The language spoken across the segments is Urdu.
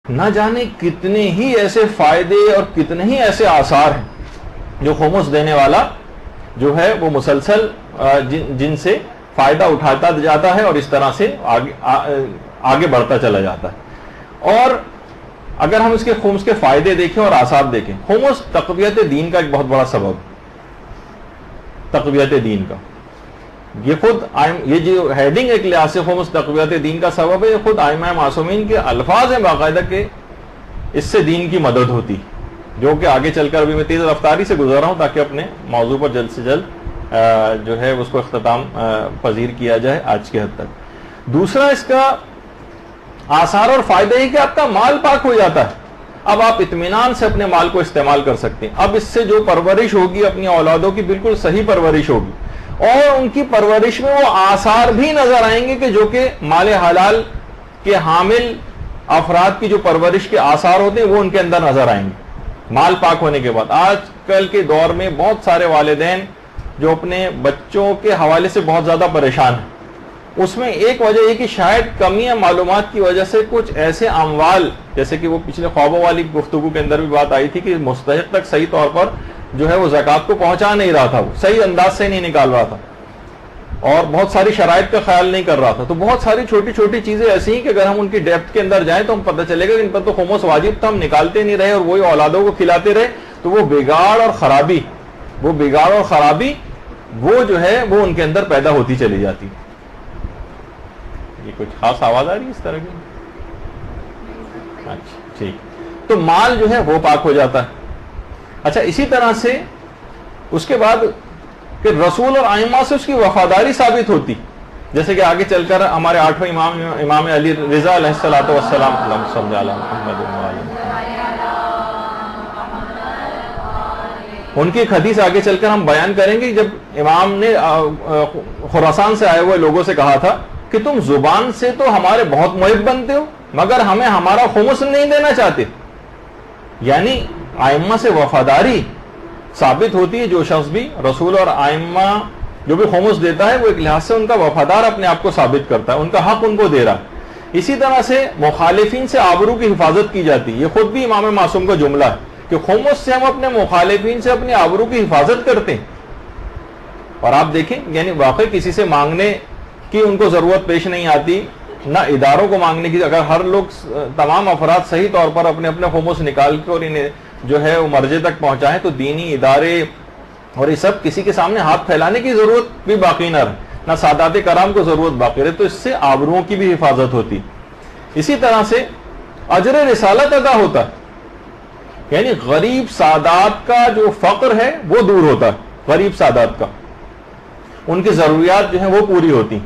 نہ جانے کتنے ہی ایسے فائدے اور کتنے ہی ایسے آثار ہیں جو خمس دینے والا جو ہے وہ مسلسل جن سے فائدہ اٹھاتا جاتا ہے اور اس طرح سے آگے بڑھتا چلا جاتا ہے۔ اور اگر ہم اس کے خمس کے فائدے دیکھیں اور آثار دیکھیں، خمس تقویت دین کا ایک بہت بڑا سبب، تقویت دین کا یہ خود یہ جو ہیڈنگ ایک لحاظ سے خمس تقویت دین کا سبب ہے، یہ خود ائمہ معصومین کے الفاظ ہیں باقاعدہ کہ اس سے دین کی مدد ہوتی، جو کہ آگے چل کر ابھی میں تیز رفتاری سے گزر رہا ہوں تاکہ اپنے موضوع پر جلد سے جلد جو ہے اس کو اختتام پذیر کیا جائے آج کے حد تک۔ دوسرا اس کا آثار اور فائدہ ہے کہ آپ کا مال پاک ہو جاتا ہے، اب آپ اطمینان سے اپنے مال کو استعمال کر سکتے ہیں۔ اب اس سے جو پرورش ہوگی اپنی اولادوں کی بالکل صحیح پرورش ہوگی، اور ان کی پرورش میں وہ آثار بھی نظر آئیں گے کہ جو کہ مال حلال کے حامل افراد کی جو پرورش کے آثار ہوتے ہیں وہ ان کے اندر نظر آئیں گے مال پاک ہونے کے بعد۔ آج کل کے دور میں بہت سارے والدین جو اپنے بچوں کے حوالے سے بہت زیادہ پریشان ہیں، اس میں ایک وجہ یہ کہ شاید کمی معلومات کی وجہ سے کچھ ایسے اموال، جیسے کہ وہ پچھلے خوابوں والی گفتگو کے اندر بھی بات آئی تھی کہ مستحق تک صحیح طور پر جو ہے وہ زکوٰۃ کو پہنچا نہیں رہا تھا، وہ صحیح انداز سے نہیں نکال رہا تھا اور بہت ساری شرائط کا خیال نہیں کر رہا تھا۔ تو بہت ساری چھوٹی چھوٹی چیزیں ایسی ہیں کہ اگر ہم ان کی ڈیپتھ کے اندر جائیں تو ہم پتہ چلے گا کہ ان پر تو خمس واجب تھا، ہم نکالتے نہیں رہے اور وہی اولادوں کو کھلاتے رہے، تو وہ بگاڑ اور خرابی وہ جو ہے وہ ان کے اندر پیدا ہوتی چلی جاتی۔ یہ کچھ خاص آواز آ رہی ہے اس طرح کی؟ اچھا ٹھیک۔ تو مال جو ہے وہ پاک ہو جاتا ہے۔ اچھا، اسی طرح سے اس کے بعد کہ رسول اور ائمہ سے اس کی وفاداری ثابت ہوتی، جیسے کہ آگے چل کر ہمارے 8ویں امام علی رضا علیہ الصلوۃ والسلام، اللہم صل علی محمد و علی محمد، ان کی ایک حدیث آگے چل کر ہم بیان کریں گے جب امام نے خراسان سے آئے ہوئے لوگوں سے کہا تھا کہ تم زبان سے تو ہمارے بہت محب بنتے ہو مگر ہمیں ہمارا خمس نہیں دینا چاہتے، یعنی ائمہ سے وفاداری ثابت ہوتی ہے۔ جو شخص بھی رسول اور ائمہ جو بھی خمس دیتا ہے وہ ایک لحاظ سے ان کا وفادار اپنے آپ کو ثابت کرتا ہے، ان کا حق ان کو دے رہا ہے۔ اسی طرح سے مخالفین سے آبرو کی حفاظت کی جاتی ہے، یہ خود بھی امام معصوم کا جملہ ہے کہ خمس سے ہم اپنے مخالفین سے اپنی آبرو کی حفاظت کرتے ہیں۔ اور آپ دیکھیں یعنی واقعی کسی سے مانگنے کی ان کو ضرورت پیش نہیں آتی، نہ اداروں کو مانگنے کی۔ اگر ہر لوگ تمام افراد صحیح طور پر اپنے اپنے خمس نکال کے اور انہیں جو ہے وہ مرجع تک پہنچائیں تو دینی ادارے اور یہ سب کسی کے سامنے ہاتھ پھیلانے کی ضرورت بھی باقی نہ رہے، نہ سادات کرام کو ضرورت باقی رہے، تو اس سے آبروؤں کی بھی حفاظت ہوتی۔ اسی طرح سے اجر رسالت ادا ہوتا ہے، یعنی غریب سادات کا جو فقر ہے وہ دور ہوتا ہے، غریب سادات کا ان کی ضروریات جو ہیں وہ پوری ہوتی۔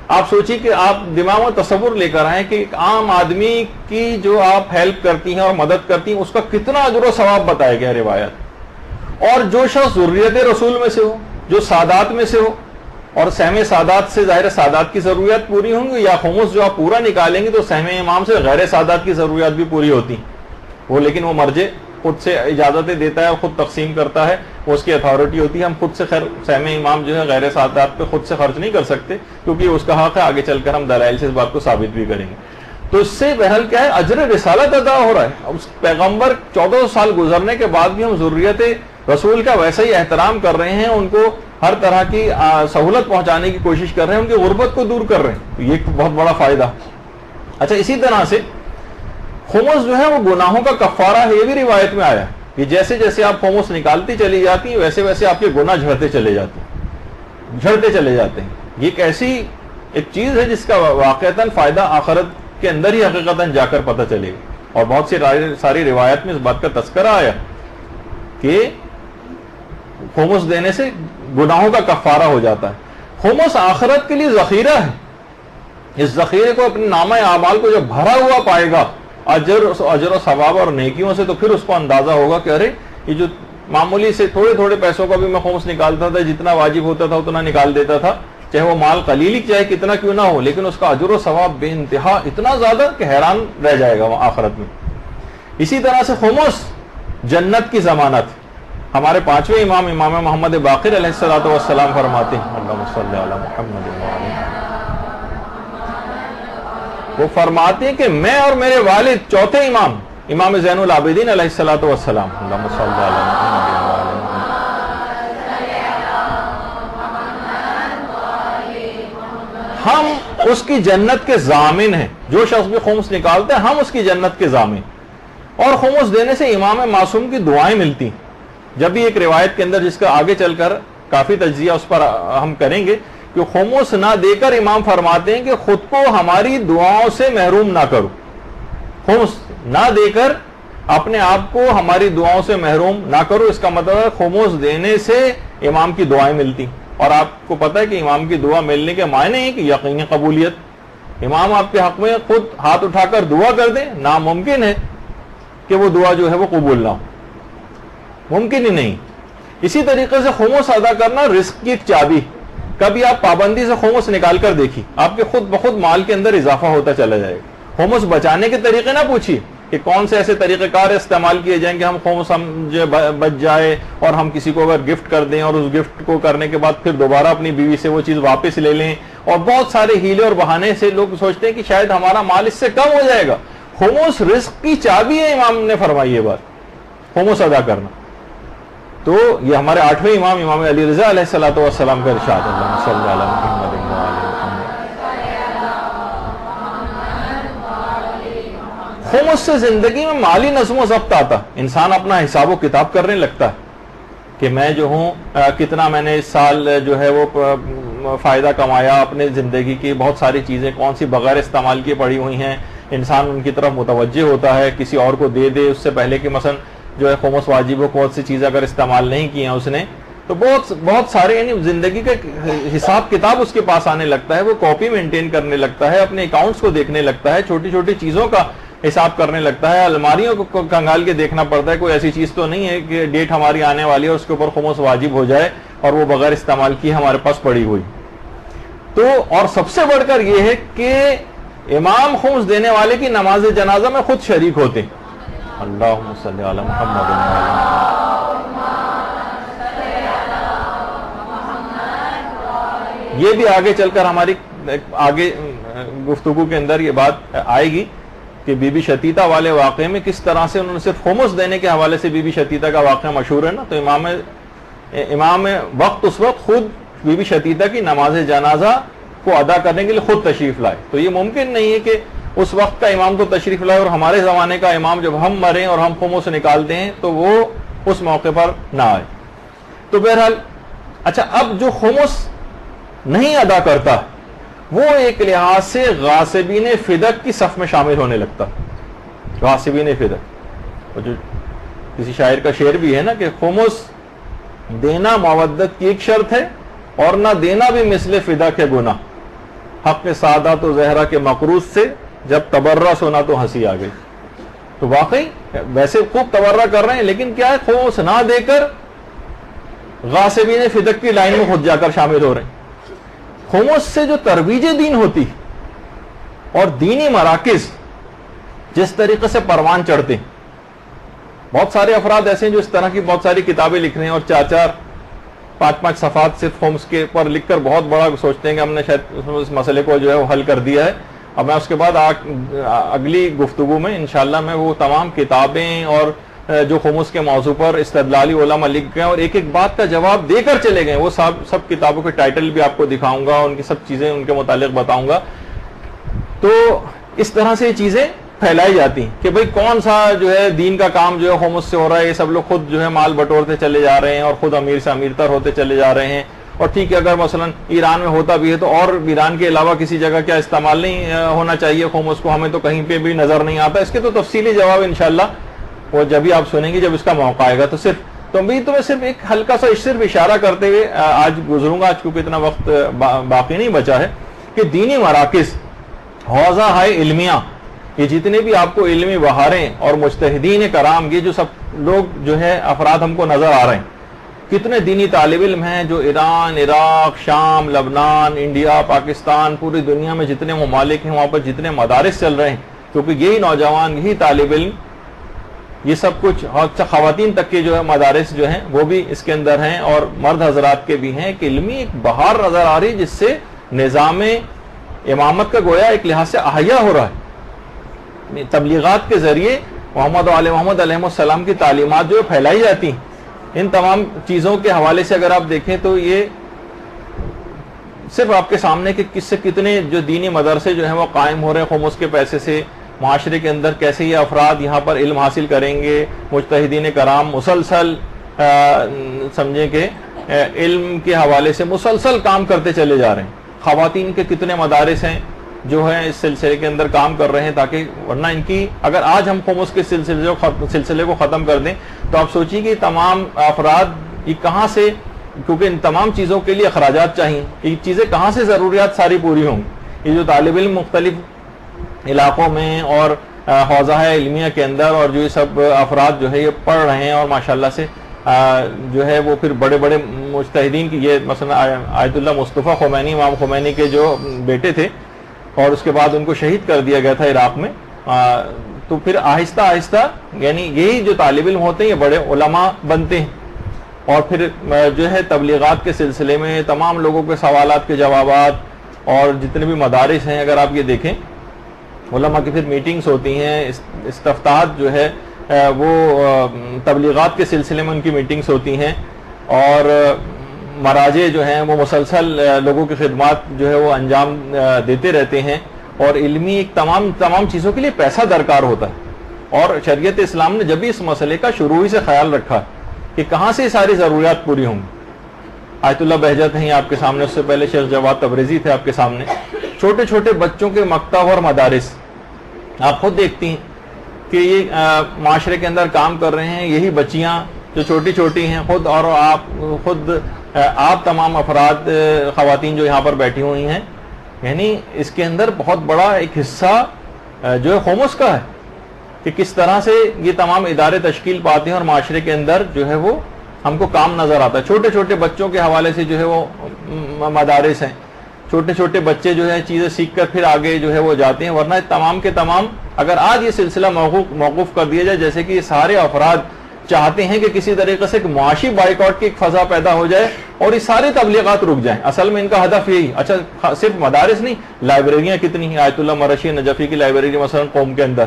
آپ سوچیں کہ آپ دماغ میں تصور لے کر آئیں کہ ایک عام آدمی کی جو آپ ہیلپ کرتی ہیں اور مدد کرتی ہیں اس کا کتنا اجر و ثواب بتایا گیا روایت۔ اور جو شخص ذریت رسول میں سے ہو، جو سادات میں سے ہو، اور سہم سادات سے ظاہر سادات کی ضروریات پوری ہوں گی، یا خمس جو آپ پورا نکالیں گے تو سہم امام سے غیر سادات کی ضروریات بھی پوری ہوتی وہ، لیکن وہ مرجع خود سے اجازتیں دیتا ہے اور خود تقسیم کرتا ہے، وہ اس کی اتھارٹی ہوتی ہے۔ ہم خود سے خیر سہم امام جو ہے غیر سادات پہ خود سے خرچ نہیں کر سکتے کیونکہ اس کا حق ہے، آگے چل کر ہم دلائل سے اس بات کو ثابت بھی کریں گے۔ تو اس سے بہرحال کیا ہے، اجر رسالت ادا ہو رہا ہے۔ اس پیغمبر 1400 سال گزرنے کے بعد بھی ہم ذریت رسول کا ویسا ہی احترام کر رہے ہیں، ان کو ہر طرح کی سہولت پہنچانے کی کوشش کر رہے ہیں، ان کی غربت کو دور کر رہے ہیں، تو یہ ایک بہت بڑا فائدہ۔ اچھا، اسی طرح سے خمس جو ہے وہ گناہوں کا کفارہ ہے، یہ بھی روایت میں آیا ہے کہ جیسے جیسے آپ خمس نکالتی چلی جاتی ہیں ویسے ویسے آپ کے گناہ جھڑتے چلے جاتے ہیں۔ یہ ایک ایسی ایک چیز ہے جس کا واقعتاً فائدہ آخرت کے اندر ہی حقیقتاً جا کر پتہ چلے گا، اور بہت سی ساری روایت میں اس بات کا تذکرہ آیا کہ خمس دینے سے گناہوں کا کفارہ ہو جاتا ہے۔ خمس آخرت کے لیے ذخیرہ ہے، اس ذخیرے کو اپنے نامہ اعمال کو جب بھرا ہوا پائے گا اجر و ثواب اور نیکیوں سے، تو پھر اس کو اندازہ ہوگا کہ ارے یہ جو معمولی سے تھوڑے تھوڑے پیسوں کا بھی میں خمس نکالتا تھا، جتنا واجب ہوتا تھا اتنا نکال دیتا تھا، چاہے وہ مال قلیل ہی چاہے کتنا کیوں نہ ہو، لیکن اس کا اجر و ثواب بے انتہا اتنا زیادہ کہ حیران رہ جائے گا وہ آخرت میں۔ اسی طرح سے خمس جنت کی ضمانت، ہمارے 5ویں امام محمد باقر علیہ الصلوۃ والسلام فرماتے ہیں، اللہم صل علی محمد و علی محمد، وہ فرماتے ہیں کہ میں اور میرے والد چوتھے امام امام زین العابدین علیہ الصلوۃ والسلام اللہم صل علی محمد وعلی محمد، ہم اس کی جنت کے ضامن ہیں. جو شخص بھی خمس نکالتے ہیں ہم اس کی جنت کے ضامن. اور خمس دینے سے امام معصوم کی دعائیں ملتی. جب بھی ایک روایت کے اندر جس کا آگے چل کر کافی تجزیہ اس پر ہم کریں گے کہ خمس نہ دے کر امام فرماتے ہیں کہ خود کو ہماری دعاؤں سے محروم نہ کرو. خمس نہ دے کر اپنے آپ کو ہماری دعاؤں سے محروم نہ کرو. اس کا مطلب ہے خمس دینے سے امام کی دعائیں ملتی. اور آپ کو پتہ ہے کہ امام کی دعا ملنے کے معنی ہے کہ یقینی قبولیت. امام آپ کے حق میں خود ہاتھ اٹھا کر دعا کر دیں، ناممکن ہے کہ وہ دعا جو ہے وہ قبول نہ ہو، ممکن ہی نہیں. اسی طریقے سے خمس ادا کرنا رزق کی ایک چابی. کبھی آپ پابندی سے خمس نکال کر دیکھیے، آپ کے خود بخود مال کے اندر اضافہ ہوتا چلا جائے گا. خمس بچانے کے طریقے نہ پوچھیے کہ کون سے ایسے طریقہ کار استعمال کیے جائیں کہ ہم خمس ہم جو بچ جائے اور ہم کسی کو اگر گفٹ کر دیں اور اس گفٹ کو کرنے کے بعد پھر دوبارہ اپنی بیوی سے وہ چیز واپس لے لیں. اور بہت سارے ہیلے اور بہانے سے لوگ سوچتے ہیں کہ شاید ہمارا مال اس سے کم ہو جائے گا. خمس رزق کی چابی ہے. امام نے فرمائی یہ بات، خمس ادا کرنا. تو یہ ہمارے 8ویں امام امام علی رضا علیہ الصلوۃ والسلام کا ارشاد. اللہ صلی اللہ علیہ محمد وعلی محمد. خمس سے زندگی میں مالی نظم و ضبط آتا. انسان اپنا حساب و کتاب کرنے لگتا ہے کہ میں جو ہوں کتنا میں نے اس سال جو ہے وہ فائدہ کمایا اپنے زندگی کی. بہت ساری چیزیں کون سی بغیر استعمال کی پڑی ہوئی ہیں، انسان ان کی طرف متوجہ ہوتا ہے. کسی اور کو دے دے اس سے پہلے کہ مثلا جو ہے خمس واجب ہو، کون سی چیزیں اگر استعمال نہیں کی ہیں اس نے، تو بہت سارے یعنی زندگی کا حساب کتاب اس کے پاس آنے لگتا ہے. وہ کاپی مینٹین کرنے لگتا ہے، اپنے اکاؤنٹس کو دیکھنے لگتا ہے، چھوٹی چھوٹی چیزوں کا حساب کرنے لگتا ہے. الماریوں کو کنگال کے دیکھنا پڑتا ہے کوئی ایسی چیز تو نہیں ہے کہ ڈیٹ ہماری آنے والی ہے اور اس کے اوپر خمس واجب ہو جائے اور وہ بغیر استعمال کی ہمارے پاس پڑی ہوئی. تو اور سب سے بڑھ کر یہ ہے کہ امام خمس دینے والے کی نماز جنازہ میں خود شریک ہوتے. اللہم صلی علی محمد. یہ بھی آگے چل کر ہماری آگے گفتگو کے اندر یہ بات آئے گی کہ بی بی شتیتہ والے واقعے میں کس طرح سے انہوں نے صرف خمس دینے کے حوالے سے بی بی شتیتہ کا واقعہ مشہور ہے نا. تو امام وقت اس وقت خود بی بی شتیتہ کی نماز جنازہ کو ادا کرنے کے لیے خود تشریف لائے. تو یہ ممکن نہیں ہے کہ اس وقت کا امام تو تشریف لائے اور ہمارے زمانے کا امام جب ہم مریں اور ہم خمس نکالتے ہیں تو وہ اس موقع پر نہ آئے. تو بہرحال اچھا، اب جو خمس نہیں ادا کرتا وہ ایک لحاظ سے غاصبین فدق کی صف میں شامل ہونے لگتا. غاصبین فدق، جو کسی شاعر کا شعر بھی ہے نا کہ خمس دینا مودت کی ایک شرط ہے اور نہ دینا بھی مثل فدق کے گناہ. حق سعادت و زہرا کے مقروض سے جب تبرہ سنا تو ہنسی آ گئی. تو واقعی ویسے خوب تبرہ کر رہے ہیں لیکن کیا ہے، خمس نہ دے کر غاصبین فدق کی لائن میں خود جا کر شامل ہو رہے ہیں. خمس سے جو ترویج دین ہوتی اور دینی مراکز جس طریقے سے پروان چڑھتے ہیں. بہت سارے افراد ایسے ہیں جو اس طرح کی بہت ساری کتابیں لکھ رہے ہیں اور 4-5 صفحات صرف خمس کے پر لکھ کر بہت بڑا سوچتے ہیں کہ ہم نے شاید اس مسئلے کو جو ہے وہ حل کر دیا ہے. اب میں اس کے بعد اگلی گفتگو میں انشاءاللہ میں وہ تمام کتابیں اور جو خمس کے موضوع پر استدلالی علماء لکھ گئے اور ایک ایک بات کا جواب دے کر چلے گئے، وہ سب کتابوں کے ٹائٹل بھی آپ کو دکھاؤں گا، ان کی سب چیزیں ان کے متعلق بتاؤں گا. تو اس طرح سے یہ چیزیں پھیلائی جاتی ہیں کہ بھئی کون سا جو ہے دین کا کام جو ہے خمس سے ہو رہا ہے. یہ سب لوگ خود جو ہے مال بٹورتے چلے جا رہے ہیں اور خود امیر سے امیر تر ہوتے چلے جا رہے ہیں. اور ٹھیک ہے اگر مثلا ایران میں ہوتا بھی ہے تو اور ایران کے علاوہ کسی جگہ کیا استعمال نہیں ہونا چاہیے خمس کو؟ ہمیں تو کہیں پہ بھی نظر نہیں آتا. اس کے تو تفصیلی جواب انشاءاللہ وہ جب بھی آپ سنیں گے، جب اس کا موقع آئے گا. تو میں صرف ایک ہلکا سا صرف اشارہ کرتے ہوئے آج گزروں گا، آج کیونکہ اتنا وقت باقی نہیں بچا ہے، کہ دینی مراکز، حوزہ ہائے علمیہ، یہ جتنے بھی آپ کو علمی بہاریں اور مجتہدین کرام، یہ جو سب لوگ جو ہے افراد ہم کو نظر آ رہے ہیں، کتنے دینی طالب علم ہیں جو ایران، عراق، شام، لبنان، انڈیا، پاکستان، پوری دنیا میں جتنے ممالک ہیں وہاں پر جتنے مدارس چل رہے ہیں، کیونکہ یہی نوجوان، یہی طالب علم، یہ سب کچھ، خواتین تک کے جو ہے مدارس جو ہیں وہ بھی اس کے اندر ہیں اور مرد حضرات کے بھی ہیں. کہ علمی ایک بہار نظر آ رہی جس سے نظام امامت کا گویا ایک لحاظ سے احیا ہو رہا ہے. تبلیغات کے ذریعے محمد و آل محمد علیہ السلام کی تعلیمات جو پھیلائی جاتی ہیں, ان تمام چیزوں کے حوالے سے اگر آپ دیکھیں تو یہ صرف آپ کے سامنے کہ کس سے کتنے جو دینی مدرسے جو ہیں وہ قائم ہو رہے ہیں خمس کے پیسے سے, معاشرے کے اندر کیسے یہ افراد یہاں پر علم حاصل کریں گے, مجتہدین کرام مسلسل سمجھیں کہ علم کے حوالے سے مسلسل کام کرتے چلے جا رہے ہیں. خواتین کے کتنے مدارس ہیں جو ہیں اس سلسلے کے اندر کام کر رہے ہیں, تاکہ ورنہ ان کی اگر آج ہم خمس کے سلسلے کو ختم کر دیں تو آپ سوچیے کہ تمام افراد یہ کہاں سے, کیونکہ ان تمام چیزوں کے لیے اخراجات چاہیے, یہ چیزیں کہاں سے ضروریات ساری پوری ہوں گی. یہ جو طالب علم مختلف علاقوں میں اور حوزہ علمیہ کے اندر اور جو یہ سب افراد جو ہے یہ پڑھ رہے ہیں اور ماشاءاللہ سے جو ہے وہ پھر بڑے بڑے مجتہدین کی, یہ مثلا آیت اللہ مصطفیٰ خمینی, امام خمینی کے جو بیٹے تھے اور اس کے بعد ان کو شہید کر دیا گیا تھا عراق میں, تو پھر آہستہ آہستہ یعنی یہی جو طالب علم ہوتے ہیں یہ بڑے علماء بنتے ہیں. اور پھر جو ہے تبلیغات کے سلسلے میں تمام لوگوں کے سوالات کے جوابات اور جتنے بھی مدارس ہیں اگر آپ یہ دیکھیں علماء کی پھر میٹنگز ہوتی ہیں, استفتاحات جو ہے وہ تبلیغات کے سلسلے میں ان کی میٹنگز ہوتی ہیں, اور مراجع جو ہیں وہ مسلسل لوگوں کی خدمات جو ہے وہ انجام دیتے رہتے ہیں, اور علمی ایک تمام چیزوں کے لیے پیسہ درکار ہوتا ہے. اور شریعت اسلام نے جب بھی اس مسئلے کا شروع ہی سے خیال رکھا کہ کہاں سے ساری ضروریات پوری ہوں گی. آیت اللہ بہجت ہیں آپ کے سامنے, اس سے پہلے شیخ جواد تبریزی تھے آپ کے سامنے. چھوٹے چھوٹے بچوں کے مکتب اور مدارس آپ خود دیکھتی ہیں کہ یہ معاشرے کے اندر کام کر رہے ہیں, یہی بچیاں جو چھوٹی چھوٹی ہیں خود, اور آپ تمام افراد خواتین جو یہاں پر بیٹھی ہوئی ہیں, یعنی اس کے اندر بہت بڑا ایک حصہ جو ہے خمس کا ہے کہ کس طرح سے یہ تمام ادارے تشکیل پاتے ہیں اور معاشرے کے اندر جو ہے وہ ہم کو کام نظر آتا ہے. چھوٹے چھوٹے بچوں کے حوالے سے جو ہے وہ مدارس ہیں, چھوٹے چھوٹے بچے جو ہے چیزیں سیکھ کر پھر آگے جو ہے وہ جاتے ہیں. ورنہ تمام کے تمام اگر آج یہ سلسلہ موقوف کر دیا جائے, جیسے کہ یہ سارے افراد چاہتے ہیں کہ کسی طریقے سے ایک معاشی بائیکاٹ کی ایک فضا پیدا ہو جائے اور یہ ساری تبلیغات رک جائیں, اصل میں ان کا ہدف یہی. اچھا صرف مدارس نہیں, لائبریریاں کتنی ہیں, آیت اللہ مرشی نجفی کی لائبریری مثلا قوم کے اندر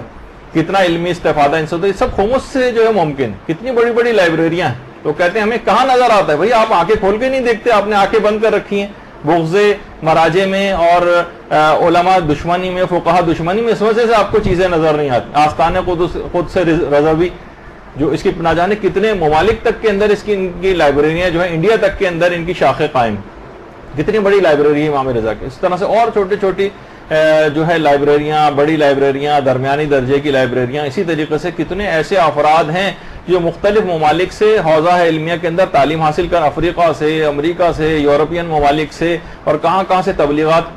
کتنا علمی استفادہ ان سے, تو یہ سب خمس سے جو ہے ممکن. کتنی بڑی بڑی لائبریریاں ہیں, تو کہتے ہیں ہمیں کہاں نظر آتا ہے, بھائی آپ آنکھیں کھول کے نہیں دیکھتے, آپ نے آنکھیں بند کر رکھی ہیں بغض مراجع میں اور علماء دشمنی میں, فقہا دشمنی میں, اس وجہ سے آپ کو چیزیں نظر نہیں آتی. آستان قدس رضوی جو اس کی نہ جانے کتنے ممالک تک کے اندر اس کی ان کی لائبریریاں جو ہیں, انڈیا تک کے اندر ان کی شاخیں قائم, کتنی بڑی لائبریری ہے امام رضا کی. اس طرح سے اور چھوٹی چھوٹی جو ہے لائبریریاں, بڑی لائبریریاں, درمیانی درجے کی لائبریریاں, اسی طریقے سے کتنے ایسے افراد ہیں جو مختلف ممالک سے حوزہ علمیہ کے اندر تعلیم حاصل کر, افریقہ سے, امریکہ سے, یورپین ممالک سے اور کہاں سے تبلیغات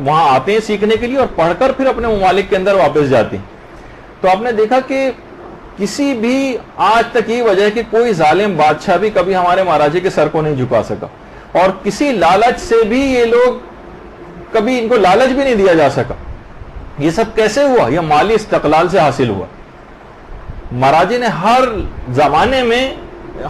وہاں آتے ہیں سیکھنے کے لیے اور پڑھ کر پھر اپنے ممالک کے اندر واپس جاتے ہیں. تو آپ نے دیکھا کہ کسی بھی آج تک یہ وجہ ہے کہ کوئی ظالم بادشاہ بھی کبھی ہمارے مہاراجے کے سر کو نہیں جھکا سکا, اور کسی لالچ سے بھی یہ لوگ کبھی ان کو لالچ بھی نہیں دیا جا سکا. یہ سب کیسے ہوا؟ یہ مالی استقلال سے حاصل ہوا. مہاراجے نے ہر زمانے میں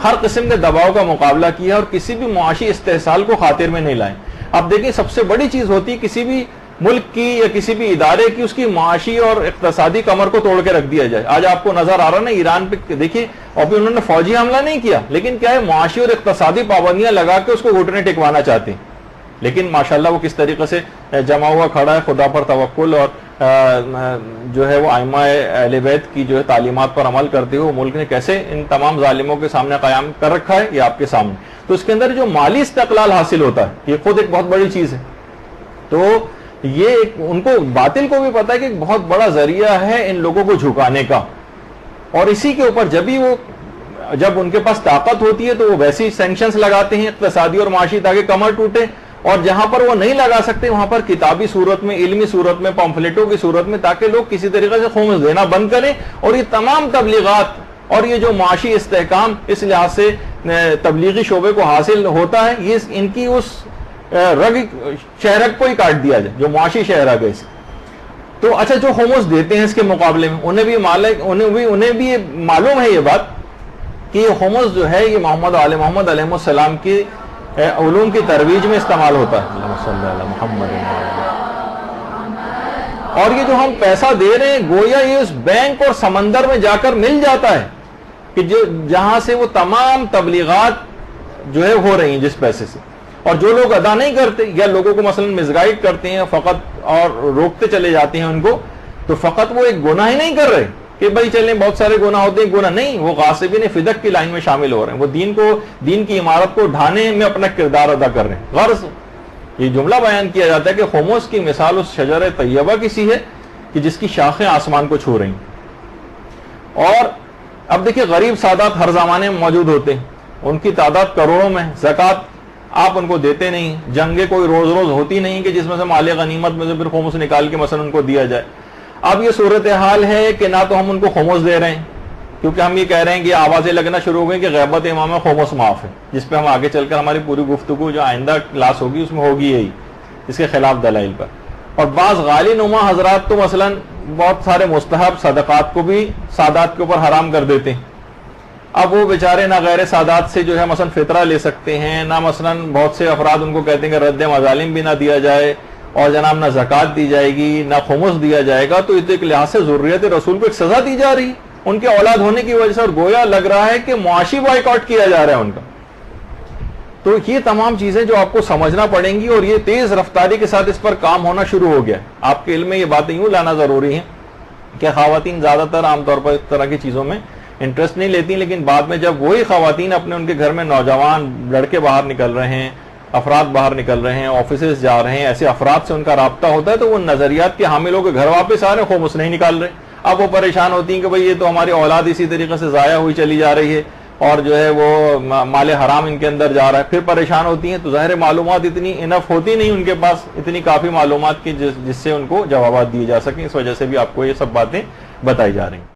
ہر قسم کے دباؤ کا مقابلہ کیا اور کسی بھی معاشی استحصال کو خاطر میں نہیں لائے. اب دیکھیں سب سے بڑی چیز ہوتی ہے کسی بھی ملک کی یا کسی بھی ادارے کی, اس کی معاشی اور اقتصادی کمر کو توڑ کے رکھ دیا جائے. آج آپ کو نظر آ رہا نا ایران پہ دیکھیے, ابھی انہوں نے فوجی حملہ نہیں کیا, لیکن کیا ہے معاشی اور اقتصادی پابندیاں لگا کے اس کو گھٹنے ٹکوانا چاہتے ہیں. لیکن ماشاءاللہ وہ کس طریقے سے جمع ہوا کھڑا ہے, خدا پر توکل اور جو ہے وہ ائمہ اہل بیت کی جو ہے تعلیمات پر عمل کرتے ہوئے ملک نے کیسے ان تمام ظالموں کے سامنے قیام کر رکھا ہے, یہ آپ کے سامنے. تو اس کے اندر جو مالی استقلال حاصل ہوتا ہے یہ خود ایک بہت بڑی چیز ہے. تو یہ ان کو باطل کو بھی پتا ہے کہ ایک بہت بڑا ذریعہ ہے ان لوگوں کو جھکانے کا, اور اسی کے اوپر جب ان کے پاس طاقت ہوتی ہے تو وہ ویسی سینکشنز لگاتے ہیں اقتصادی اور معاشی تاکہ کمر ٹوٹے, اور جہاں پر وہ نہیں لگا سکتے وہاں پر کتابی صورت میں, علمی صورت میں, پمفلیٹوں کی صورت میں, تاکہ لوگ کسی طریقے سے خمس دینا بند کریں. اور یہ تمام تبلیغات اور یہ جو معاشی استحکام اس لحاظ سے تبلیغی شعبے کو حاصل ہوتا ہے, یہ ان کی اس رگ شہرک کو ہی کاٹ دیا جائے جو معاشی شہرک ہے. تو اچھا جو خمس دیتے ہیں اس کے مقابلے میں انہیں بھی یہ معلوم ہے یہ بات کہ یہ خمس جو ہے یہ محمد علیہ محمد علیہ السلام کی علوم کی ترویج میں استعمال ہوتا ہے. اور یہ جو ہم پیسہ دے رہے ہیں گویا یہ اس بینک اور سمندر میں جا کر مل جاتا ہے کہ جہاں سے وہ تمام تبلیغات جو ہے ہو رہی ہیں جس پیسے سے. اور جو لوگ ادا نہیں کرتے یا لوگوں کو مثلا مسگائیڈ کرتے ہیں فقط اور روکتے چلے جاتے ہیں ان کو, تو فقط وہ ایک گناہ ہی نہیں کر رہے کہ بھائی چلیں بہت سارے گناہ ہوتے ہیں, گناہ نہیں, وہ غاصبین فدق کی لائن میں شامل ہو رہے ہیں, وہ دین کی عمارت کو ڈھانے میں اپنا کردار ادا کر رہے ہیں. غرض یہ جملہ بیان کیا جاتا ہے کہ خمس کی مثال اس شجر طیبہ کی سی ہے کہ جس کی شاخیں آسمان کو چھو رہی ہیں. اور اب دیکھیں غریب سادات ہر زمانے میں موجود ہوتے ہیں, ان کی تعداد کروڑوں میں, زکوٰۃ آپ ان کو دیتے نہیں, جنگیں کوئی روز روز ہوتی نہیں کہ جس میں سے مال غنیمت میں سے پھر خمس نکال کے مثلا ان کو دیا جائے. اب یہ صورتحال ہے کہ نہ تو ہم ان کو خمس دے رہے ہیں کیونکہ ہم یہ کہہ رہے ہیں کہ آوازیں لگنا شروع ہو گئی کہ غیبت امام ہے, خمس معاف ہے, جس پہ ہم آگے چل کر ہماری پوری گفتگو جو آئندہ کلاس ہوگی اس میں ہوگی یہی, اس کے خلاف دلائل پر. اور بعض غالی نما حضرات تو مثلا بہت سارے مستحب صدقات کو بھی سادات کے اوپر حرام کر دیتے ہیں. اب وہ بیچارے نہ غیر سادات سے جو ہے مثلا فطرہ لے سکتے ہیں, نہ مثلا بہت سے افراد ان کو کہتے ہیں کہ رد مظالم بھی نہ دیا جائے, اور جناب نہ زکوٰۃ دی جائے گی نہ خمس دیا جائے گا, تو ایک لحاظ سے ضروریت رسول کو ایک سزا دی جا رہی ان کے اولاد ہونے کی وجہ سے, اور گویا لگ رہا ہے کہ معاشی بائیکاٹ کیا جا رہا ہے ان کا. تو یہ تمام چیزیں جو آپ کو سمجھنا پڑیں گی, اور یہ تیز رفتاری کے ساتھ اس پر کام ہونا شروع ہو گیا. آپ کے علم میں یہ باتیں یوں لانا ضروری ہے کہ خواتین زیادہ تر عام طور پر اس طرح کی چیزوں میں انٹرسٹ نہیں لیتی, لیکن بعد میں جب وہی خواتین اپنے ان کے گھر میں نوجوان لڑکے باہر نکل رہے ہیں, افراد باہر نکل رہے ہیں, آفیسز جا رہے ہیں, ایسے افراد سے ان کا رابطہ ہوتا ہے, تو وہ نظریات کے حامل ہو کے گھر واپس آ رہے ہیں, خمس نہیں نکال رہے. اب وہ پریشان ہوتی ہیں کہ بھئی یہ تو ہماری اولاد اسی طریقے سے ضائع ہوئی چلی جا رہی ہے, اور جو ہے وہ مال حرام ان کے اندر جا رہا ہے. پھر پریشان ہوتی ہیں, تو ظاہر معلومات اتنی انف ہوتی نہیں ان کے پاس, اتنی کافی معلومات کی جس سے ان کو جوابات دیے جا سکیں. اس وجہ سے بھی آپ کو یہ سب باتیں بتائی جا رہی ہیں.